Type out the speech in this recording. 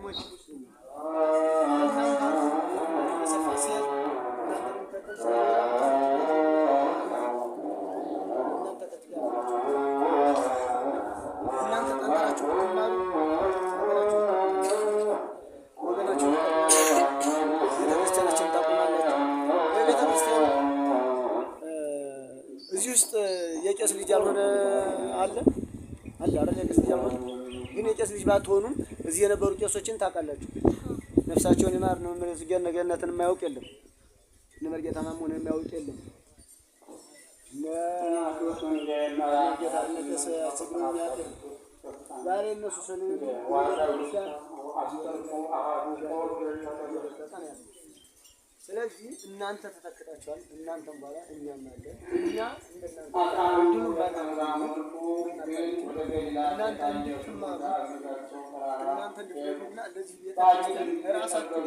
ወንድሞች እዚህ ውስጥ የቄስ ልጅ ያልሆነ አለ አይደል? የቄስ ልጅ ያልሆነ ግን የቄስ ልጅ ባትሆኑም እዚህ የነበሩ ቄሶችን ታውቃላችሁ። ነፍሳቸውን ይማር ነው ገነትን የማያውቅ የለም። እነ መርጌታ ማሙን የማያውቅ የለም። ዛሬ እነሱ ስለዚህ እናንተ ተተክታችኋል። እናንተም በኋላ እኛም አለን። እኛ እናንተ እንድትማሩ እናንተ እንድትማሩና እንደዚህ ቤተ ክርስቲያን ራሳችሁ